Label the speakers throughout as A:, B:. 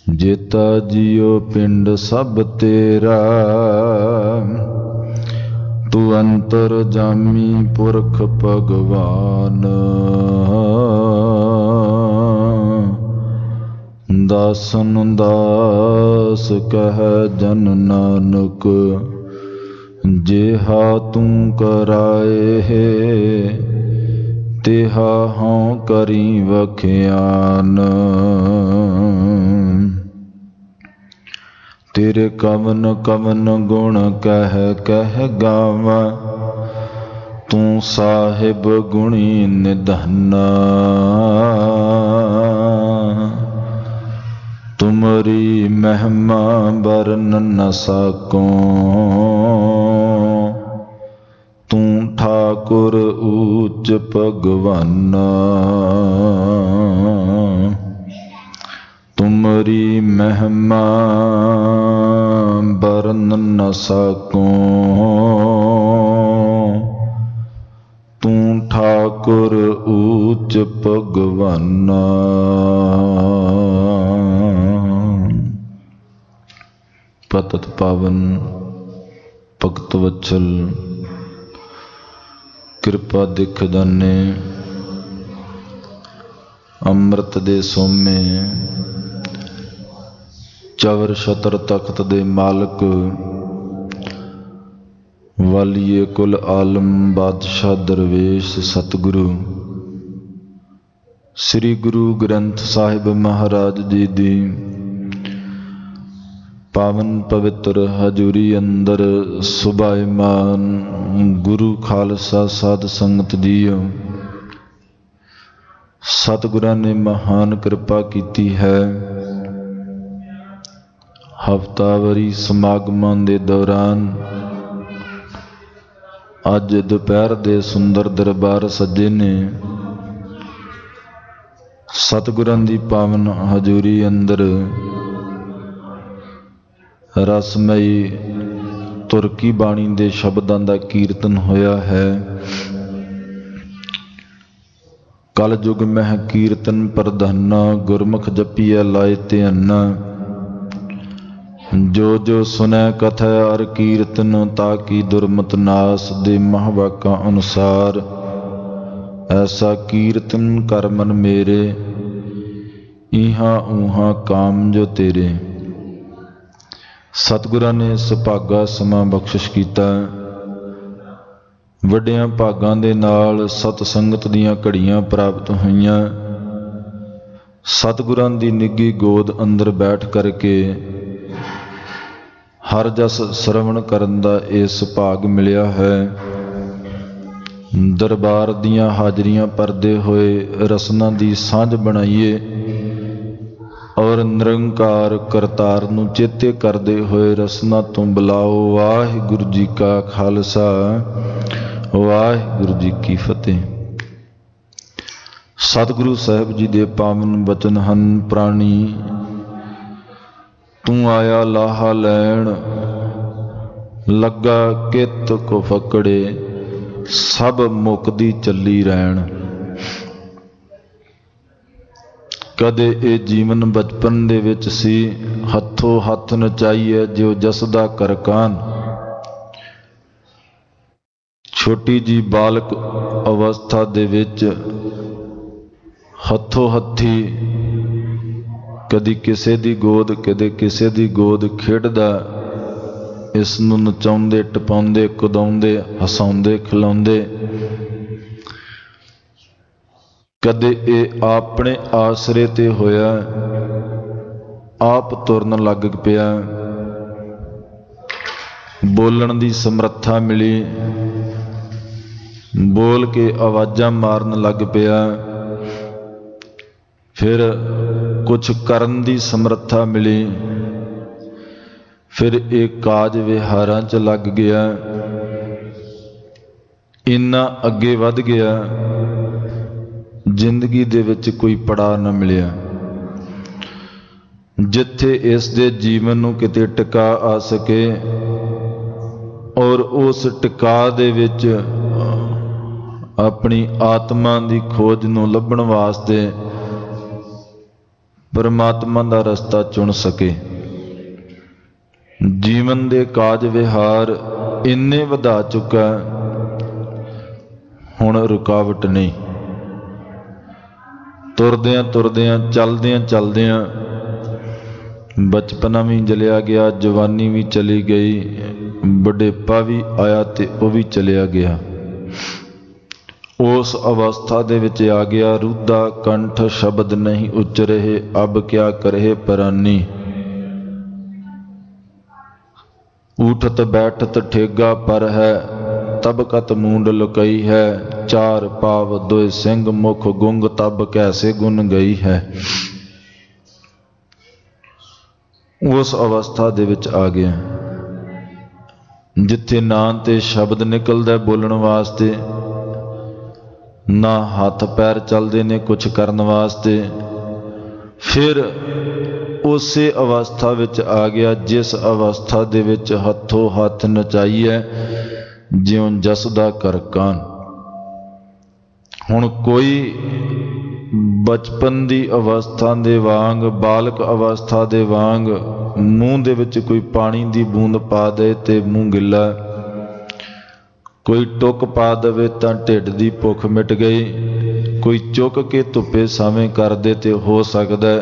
A: जेता जियो पिंड सब तेरा, तू अंतर जामी पुरख भगवान। दासन दास कह जन नानक, जेहा तू कराए है तेहा हों करी वख्यान। तेरे कवन कवन गुण कह कह गावा, तू साहिब गुणी निधना। तुमरी महिमा बरन न साकों, तू ठाकुर ऊच भगवाना। तुमरी महिमा बरन न साकों, तू ठाकुर ऊच भगवाना। पतत पावन भगत वत्सल कृपा दिख दाने, अमृत दे सोमे चवर छतर तख्त दे मालक, वालिए कुल आलम बादशाह दरवेश सतगुरु श्री गुरु ग्रंथ साहिब महाराज जी दी पावन पवित्र हजूरी अंदर सुभाईमान गुरु खालसा साध संगत जीओ। सतगुरां ने महान कृपा की है। हफ्तावारी समागमां दे दौरान अज दोपहर दे सुंदर दरबार सजे ने। सतगुरां दी पावन हजूरी अंदर रसमई तुरकी बाणी दे शब्दां दा कीर्तन होया है। कल युग मह कीर्तन प्रधाना, गुरमुख जपिया लाए ध्याना। जो जो सुनै कथा अर कीर्तन, ताकि दुर्मत नास दे महवाका अनुसार। ऐसा कीर्तन कर मन मेरे, इहां ऊहां काम जो तेरे। सतगुरां ने सुभागा समा बख्शिश कीता। वड्डियां भागां दे नाल सत संगत दीयां घड़ियां प्राप्त होईयां। सतगुरां दी निੱघी गोद अंदर बैठ करके हर जस श्रवण करन दा इह सुभाग मिलिया है। दरबार दीयां हाजरियां परदे होए रसना दी सांझ बनाइए और निरंकार करतार नूं चेते करदे होए रसना तो बुलाओ। वाहिगुरू जी का खालसा, वाहिगुरू जी की फतेह। सतगुरु साहिब जी दे पावन बचन हन। प्राणी तू आया लाहा लैण, लगा कित को फकड़े, सब मुकदी चली रैण। कदे ये जीवन बचपन दे विच सी, हथों हथ नचाईए जो जसदा करकान। छोटी जी बालक अवस्था दे विच हथों हथी कदी किसे दी गोद कदे किसे दी गोद खेडदा, इस नूं नचाउंदे टपाउंदे कुदाउंदे हसाउंदे खिलाउंदे। कदे ये अपने आसरे ते होया, आप तुरन लग पिया। बोलन दी समर्था मिली, बोल के आवाज़ां मारन लग पिया। फिर कुछ करन दी समर्था मिली, फिर एक काज विहारां च लग गया। इन्ना अगे वध गया, जिंदगी दे विच कोई पड़ा न मिलिया जिथे इस दे जीवन नूं किते टिका आ सके। और उस टिका दे विच अपनी आत्मा दी खोज नूं लभण वास्ते परमात्मा का रस्ता चुन सके। जीवन के काज विहार इन्ने वधा चुका, हुण रुकावट नहीं। तुरदियां तुरदियां चलदियां चलदियां बचपना भी जलिया गया, जवानी भी चली गई, बुढ़ेपा भी आया ते वह भी चलिया गया। उस अवस्था दे विच आ गया, रुद्धा कंठ शब्द नहीं उच्चरे, अब क्या करे परानी। उठत बैठत ठेगा पर है, तब कत मूंड लुकई है। चार पाव दोय सिंह मुख गुंग, तब कैसे गुन गई है। उस अवस्था दे विच आ गया जिथे ना ते शब्द निकलदा बोलण वास्ते, ना हाथ पैर चलते ने कुछ करन वास्ते। फिर उसे अवस्था विच आ गया जिस अवस्था दे विच हथों हथ नचाई है ज्यों जसदा करकान। हुण कोई बचपन दी अवस्था दे वांग, बालक अवस्था दे वांग मूँह दे विच कोई पानी दी बूंद पा दे ते मूँह गिला, कोई टुक पा दे तां ढिड दी भुख मिट गई, कोई चुक के धुप्पे सावें कर दे ते हो सकदा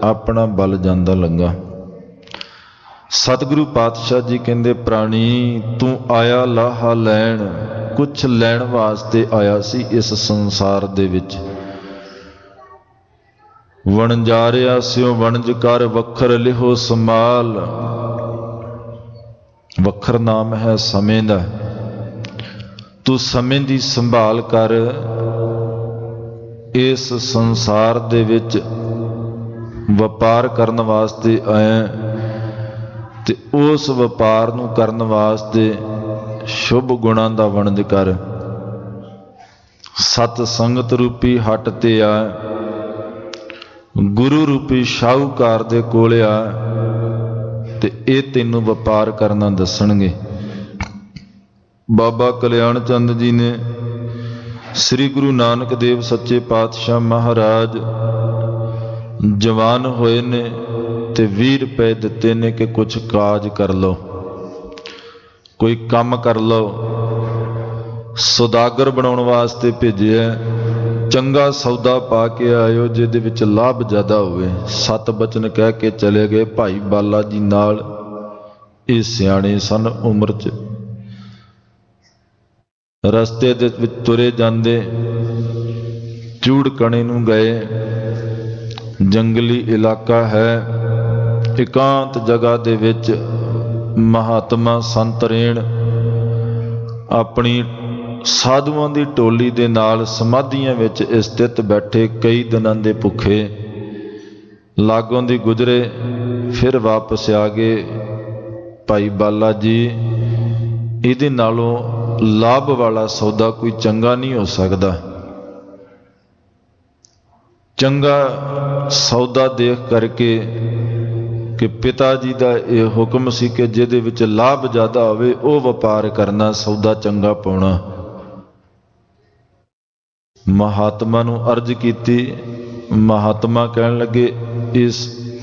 A: अपना बल जांदा लंगा। सतगुरु पातशाह जी कहंदे, प्राणी तू आया लाहा लैण, कुछ लैण वास्ते आया सी इस संसार दे विच। वणजारिया स्यों वणज कर, वखर लिहो संभाल। वखर नाम है समय दा। तू समय दी संभाल कर। इस संसार दे विच वपार करन वास्ते आया ते उस वपार नूं करन वास्ते शुभ गुणां दा वणज कर। सत संगत रूपी हट ते आ, गुरु रूपी शाहूकार दे कोल आ ते ये तैनूं वपार करना दसणगे। बाबा कल्याण चंद जी ने श्री गुरु नानक देव सच्चे पातशाह महाराज जवान होए ने ते 20 रुपए दिते ने कि कुछ काज कर लो, कोई काम कर लो। सौदागर बनाउण वास्ते भेजिया, चंगा सौदा पा के आयो जिहदे विच लाभ ज़्यादा होवे। 7 बचन कह के चले गए। भाई बाला जी नाल ये सियाणे सन उम्र च। रस्ते दे विच तुरे जांदे चूड़ कणे नूं गए। जंगली इलाका है, एकांत जगह दे विच महात्मा संत रेण अपनी साधुआं दी टोली दे नाल समाधियां विच स्थित बैठे, कई दिनां दे भुखे लागों दी गुजरे, फिर वापस आ गए। भाई बाला जी इहदे नालों लाभ वाला सौदा कोई चंगा नहीं हो सकता। चंगा सौदा देख करके कि पिता जी का यह हुक्म सी कि जिहदे विच लाभ ज़्यादा होवे वो व्यापार करना, सौदा चंगा पाउणा। महात्मा नूं अर्ज कीती। महात्मा कहण लगे, इस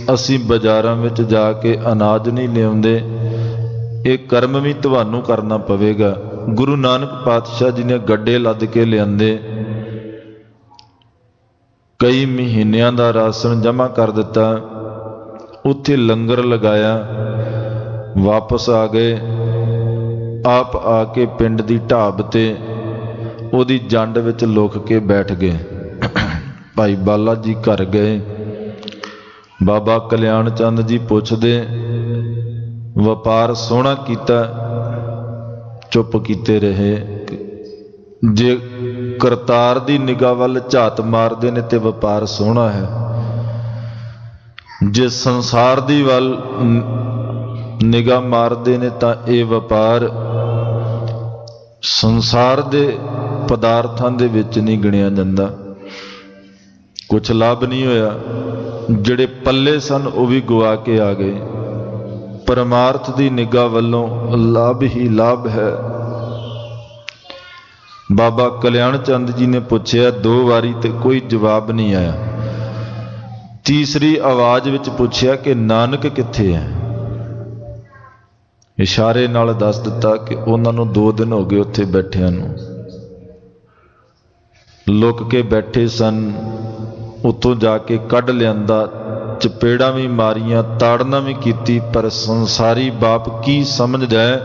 A: असी बाजारां विच जाके अनाज नहीं लिआउंदे, ये कर्म भी तुहानूं करना पवेगा। गुरु नानक पातशाह जी ने गड्डे लद के लिआंदे, कई महीनों का राशन जमा कर दिता, उत्थे लंगर लगाया, वापस आ गए। आप आके पिंड की ढाब ते उहदी जंड विच लुक के बैठ गए। भाई बाला जी घर गए। बाबा कल्याण चंद जी पुछदे, व्यापार सोहना कीता? चुप कीते रहे। जे करतार दी निगाह वल झात मारदे ने ते व्यापार सोहना है, जे संसार दी वल निगाह मारदे ने तां ये व्यापार संसार दे पदार्थां दे विच नहीं गिणिया जांदा। कुछ लाभ नहीं होया, जिहड़े पल्ले सन वो भी गवा के आ गए। परमार्थ दी निगाह वल्लों लाभ ही लाभ है। बाबा कल्याण चंद जी ने पूछया 2 वारी ते कोई जवाब नहीं आया। तीसरी आवाज विच पुछया कि नानक कित्थे है। इशारे नाल दस दिता कि उन्हां नूं 2 दिन हो गए उत्थे बैठिਆਂ नूं, लुक के बैठे सन। उत्तों जाके कढ़ लियांदा, चपेड़ा भी मारियां, ताड़ना भी कीती, पर संसारी बाप की समझदा है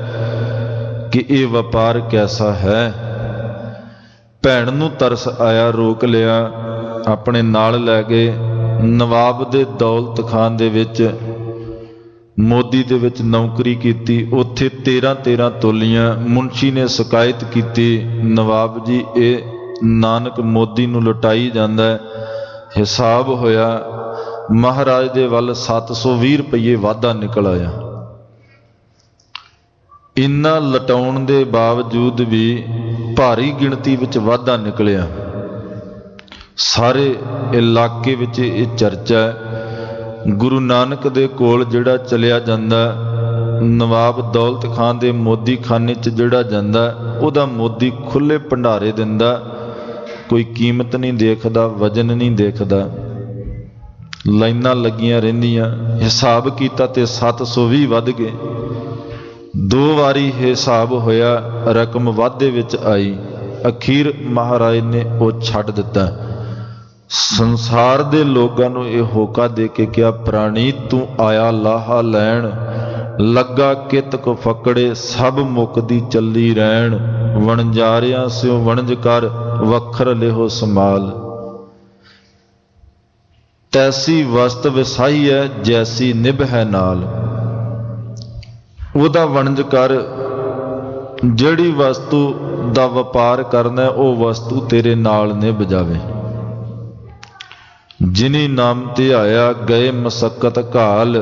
A: कि ये व्यापार कैसा है। भैन नूं तरस आया, रोक लिया, अपने नाल लै गए। नवाब दे दौलत खान दे विच मोदी दे विच नौकरी कीती, उत्थे 13-13 तोलियां। मुंशी ने शिकायत की, नवाब जी ये नानक मोदी नूं लुटाई जांदा है। हिसाब होया, महाराज दे वल 720 रुपये वाधा निकल आया। इन्ना लटाउण दे बावजूद भी भारी गिणती विच वाधा निकलिया। सारे इलाके विच ये चर्चा है। गुरु नानक दे कोल जिहड़ा चलिया जांदा, नवाब दौलत खान दे मोदी खाने च जिहड़ा जांदा, उहदा मोदी खुले भंडारे दिंदा, कोई कीमत नहीं देखदा, वजन नहीं देखदा। लाइनां लगियां रहिंदियां। हिसाब कीता ते 720 वध गए। 2 वारी हिसाब होया, रकम वाधे विच आई। अखीर महाराज ने वो छड्ड दिता। संसार दे लोगां नूं ये होका दे के क्या, प्राणी तू आया लाहा लैण, लगा कित को फकड़े, सब मुकदी चली रैण। वणजारियां स्यों वणज कर, वखर लेहो संभाल। तैसी वस्त विसाही है, जैसी निभ है नाल। उहदा वणज कर, जिहड़ी वस्तु दा व्यापार करना वो वस्तु तेरे नाल निभ जावे। जिनी नाम ते आया, गए मसक्कत घाल,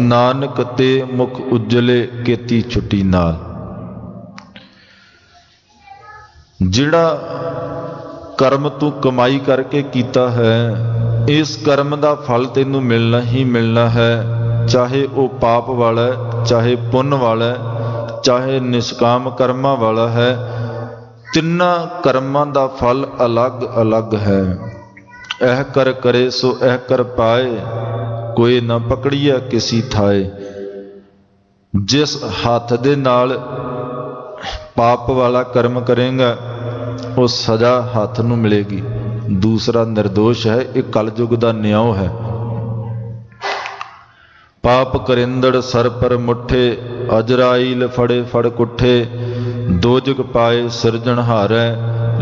A: नानक ते मुख उजले, केती छुट्टी नाल। जिहड़ा कर्म तू कमाई करके कीता है, इस कर्म का फल तेनू मिलना ही मिलना है। चाहे वो पाप वाला है, चाहे पुण्य वाला है, चाहे निष्काम कर्मा वाला है। तिन्ना कर्मां दा फल अलग अलग है। एह कर करे सो एह कर पाए, कोई ना पकड़िया किसी थाए। जिस हाथ दे नाल पाप वाला कर्म करेगा, वो सजा हाथ नूं मिलेगी। दूसरा निर्दोष है, एक कलयुग का न्याय है। पाप करिंदड़ सर पर मुठे, अजराइल फड़े फड़ कुठे। दोजग पाए सिरजनहारै,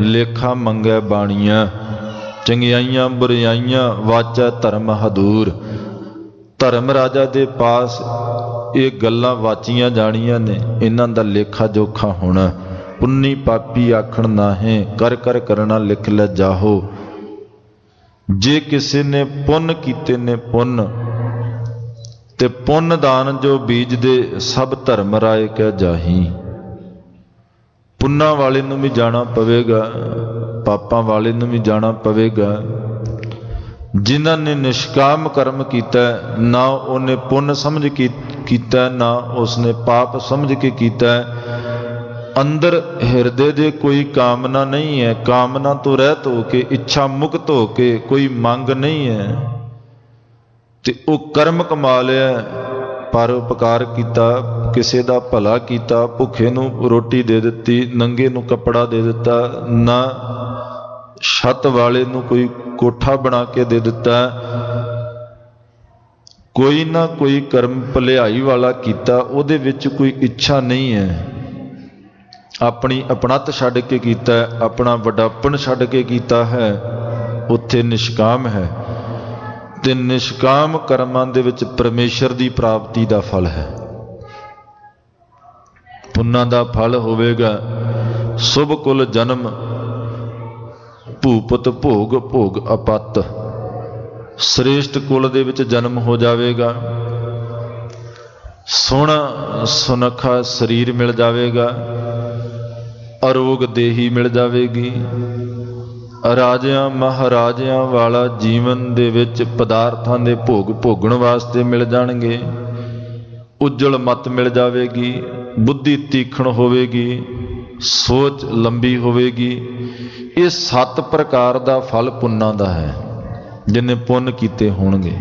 A: लेखा मंगै बाणियां। चंगियाइयां बुराइयां, वाचा धर्म हदूर। धर्म राजा दे पास ये गल्लां वाचियां जानियां ने, इन्हां दा लेखा जोखा होना। पुन्नी पापी आखण नाहे, कर कर करना लिख ले जाहो। जे किसी ने पुण्य कीते ने पुण्य, ते पुण्य दान जो बीज दे, सब धर्म राय कह जाही। पुन्ना वाले नूं भी जाना पवेगा, पापां वाले नूं भी जाना पवेगा। जिन्हां ने निष्काम कर्म कीता, ना उन्हें पुण्य समझ के कीता, ना उसने पाप समझ के कीता। अंदर हिरदे दे कोई कामना नहीं है, कामना तो रहत हो के, इच्छा मुक्त हो के, कोई मंग नहीं है। ते वो कर्म कमा लिया, पर उपकार किया, किसी का भला किया, भुखे नूं रोटी दे दी, नंगे नूं कपड़ा दे दिता, ना छत वाले नूं कोई कोठा बना के दे दिता। कोई ना कोई कर्म भलाई वाला किया, उहदे विच कोई इच्छा नहीं है। अपनी अपणत छड्ड के कीता, अपना वडापन छड्ड के कीता है, उत्थे निष्काम है। ते निष्काम कर्मां दे विच परमेश्वर दी प्राप्ति दा फल है। पुन्नां दा फल होवेगा शुभ कुल जन्म, भूपत भोग भोग अपत। श्रेष्ठ कुल दे विच जन्म हो जावेगा, सोहना सुनखा शरीर मिल जावेगा, अरोग देही मिल जावेगी। राजियां महाराजियां वाला जीवन दे विच पदार्थां दे भोग भोगण वास्ते मिल जाणगे। उज्जवल मत मिल जावेगी, बुद्धि तीखण होवेगी, सोच लंबी होवेगी। ये 7 प्रकार दा फल पुन्नां दा है। ਜਿਨੇ ਪੁੰਨ ਕੀਤੇ ਹੋਣਗੇ।